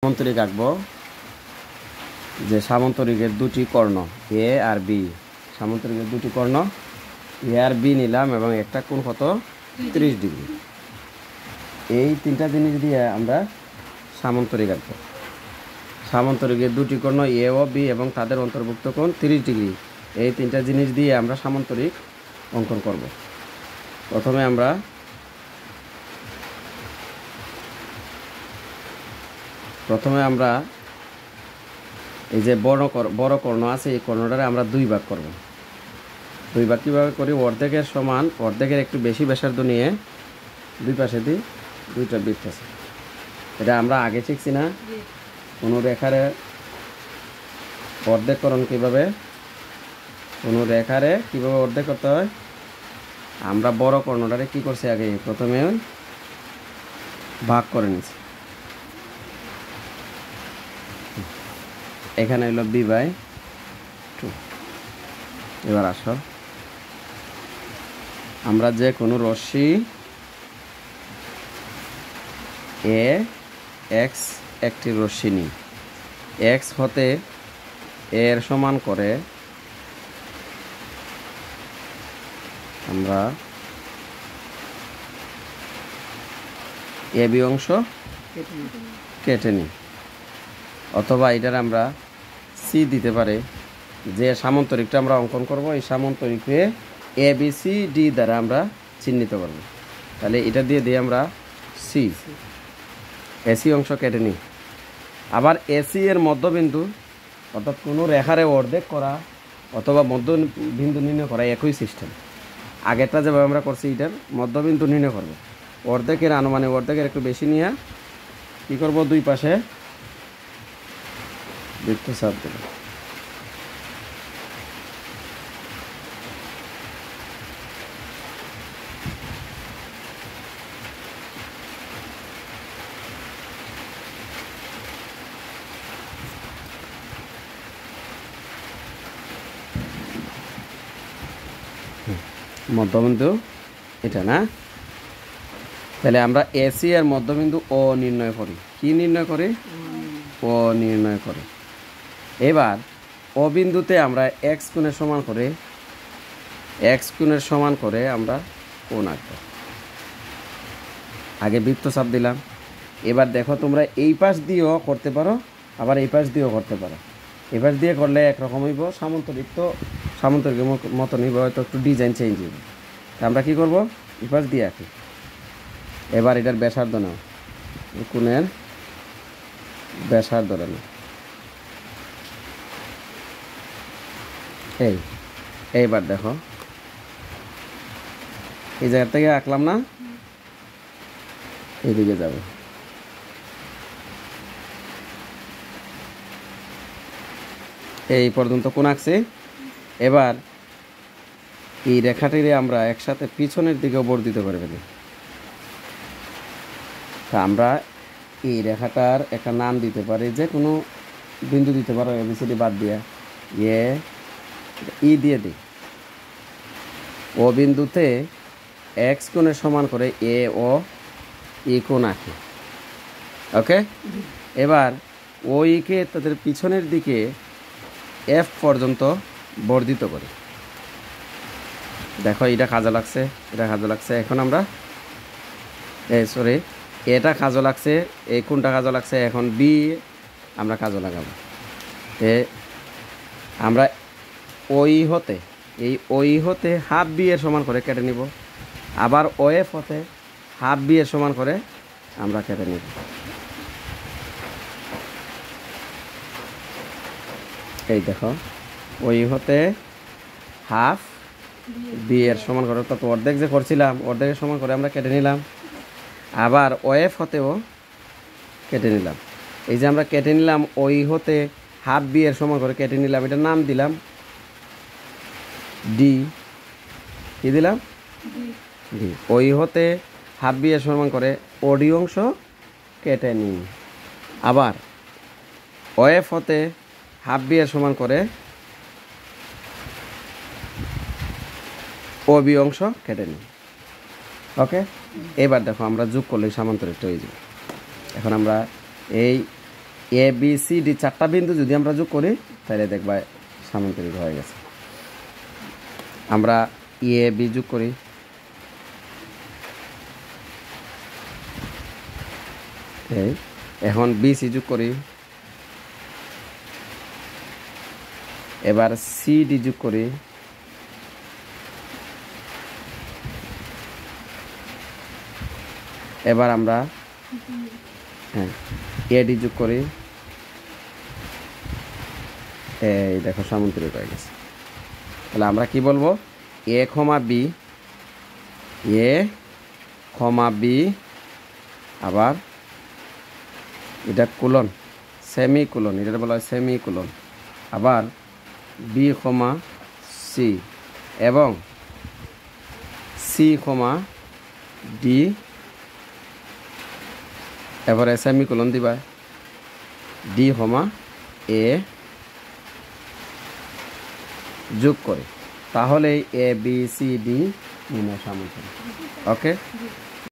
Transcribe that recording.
সামান্তরিক আঁকবো যে সামান্তরিকের দুটি কর্ণ এ আর বি। সামান্তরিকের দুটি কর্ণ এ আর বি নিলাম এবং একটা কোণ কত 30 ডিগ্রি। এই তিনটা জিনিস দিয়ে আমরা সামান্তরিক আঁকবো। সামান্তরিকের দুটি কর্ণ এ ও বি এবং তাদের অন্তর্ভুক্ত কোণ 30 ডিগ্রি। এই তিনটা জিনিস দিয়ে আমরা সামান্তরিক অঙ্কন করব। প্রথমে আমরা এই যে বড় কর্ণ আছে এই কর্ণটারে আমরা দুই ভাগ করব। দুই ভাগ কীভাবে করি? অর্ধেকের সমান অর্ধেকের একটু বেশি ব্যাসার্ধ নিয়ে দুই পাশে দিই দুইটা বৃত্ত আছে। এটা আমরা আগে শিখছি না? কোনো রেখারে অর্ধেককরণ কীভাবে, কোনো রেখারে কীভাবে অর্ধেক করতে হয়? আমরা বড় কর্ণটারে কী করছি? আগে প্রথমে ভাগ করে নিছি। এখানে হলো b/2। এবার আসো, আমরা যে কোনো রশ্মি এ এক্স একটি রশ্মি নিই, এক্স হতে এর সমান করে আমরা এ বি অংশ কেটে নিই, অথবা এটার আমরা সি দিতে পারে। যে সামান্তরিকটা আমরা অঙ্কন করব এই সামান্তরিকে এ বি সি ডি দ্বারা আমরা চিহ্নিত করব। তাহলে এটা দিয়ে আমরা সি এসি অংশ কেটে নিই। আবার এসি এর মধ্যবিন্দু, অর্থাৎ কোনো রেখারে অর্ধেক করা অথবা মধ্যবিন্দু নির্ণয় করা একই সিস্টেম। আগেরটা যেভাবে আমরা করছি এটার মধ্যবিন্দু নির্ণয় করব। অর্ধেকের আনুমানিক অর্ধেকের একটু বেশি নিয়ে কী করব? দুই পাশে বৃত্ত চাপ দেব। মধ্যবিন্দু এটা না? তাহলে আমরা এসি এর মধ্যবিন্দু ও নির্ণয় করি। কি নির্ণয় করি? ও নির্ণয় করি। এবার ও বিন্দুতে আমরা এক্স কোণের সমান করে আমরা কোণ আঁকব। আগে বৃত্তচাপ দিলাম। এবার দেখো, তোমরা এই পাশ দিয়েও করতে পারো, আবার এই পাশ দিয়েও করতে পারো। এই পাশ দিয়ে করলে একরকম হইব, সামান্তরিকের মতন হইব, হয়তো একটু ডিজাইন চেঞ্জ হইব। আমরা কি করব? এই পাশ দিয়ে আঁকি। এবার এটার ব্যাসার্ধ নাও, কোণের ব্যাসার্ধ নাও। এইবার দেখো, এই জায়গা থেকে আঁকলাম না, এইদিকে যাবে। এই পর্যন্ত কোণ আঁকছি। এবার এই রেখাটিরে আমরা একসাথে পিছনের দিকে বর্ধিত করে ফেলি। তা আমরা এই রেখাটার একটা নাম দিতে পারি, যে কোনো বিন্দু দিতে পারো, এবিসিডি বাদ দিয়ে ই দিয়ে দিই। ও বিন্দুতে এক্স কোণের সমান করে এ ও ই কোণ আঁকি। ওকে, এবার ওইকে তাদের পিছনের দিকে এফ পর্যন্ত বর্ধিত করি। দেখো, এটা কাজে লাগছে, এটা কাজে লাগছে। এখন আমরা এটা কাজে লাগছে, এই কোণটা কাজে লাগছে। এখন বি আমরা কাজে লাগাবো। আমরা ওই হতে হাফ বি এর সমান করে কেটে নিব। আবার ও এফ হতে হাফ বি এর সমান করে আমরা কেটে নিব। এই দেখো, ওই হতে হাফ বি এর সমান করে, অর্থাৎ অর্ধেক যে করছিলাম অর্ধেকের সমান করে আমরা কেটে নিলাম। আবার ও এফ হতেও কেটে নিলাম। এই যে আমরা কেটে নিলাম, ওই হতে হাফ বি এর সমান করে কেটে নিলাম, এটার নাম দিলাম ডি। কি দিলাম? ডি। ওই হতে হাফ বি এর সমান করে ওডি অংশ কেটে নিই। আবার ও এফ হতে হাফ বি এর সমান করে ও বি অংশ কেটে নিই। ওকে, এবার দেখো আমরা যোগ করলে সামান্তরিকটা হয়ে যাবে। এখন আমরা এই এ বি সি ডি চারটা বিন্দু যদি আমরা যোগ করি তাহলে দেখবা সামান্তরিক হয়ে গেছে। আমরা এ বি যোগ করি, এখন বি সি যোগ করি, এবার সি ডি যোগ করি, এবার আমরা এডি যোগ করি, এই দেখো সামান্তরিক হয়ে গেছে। তাহলে আমরা কি বলবো, এ কমা বি, এ কমা বি, আবার এটা কোলন, সেমি কোলন, এটা বলা হয় সেমি কোলন, আবার বি কমা সি এবং সি কমা ডি, এবারে সেমি কোলন দিবা, ডি কমা এ যোগ করে, তাহলে এ বি সি ডি নির্ণয় সামান্তরিক। ওকে।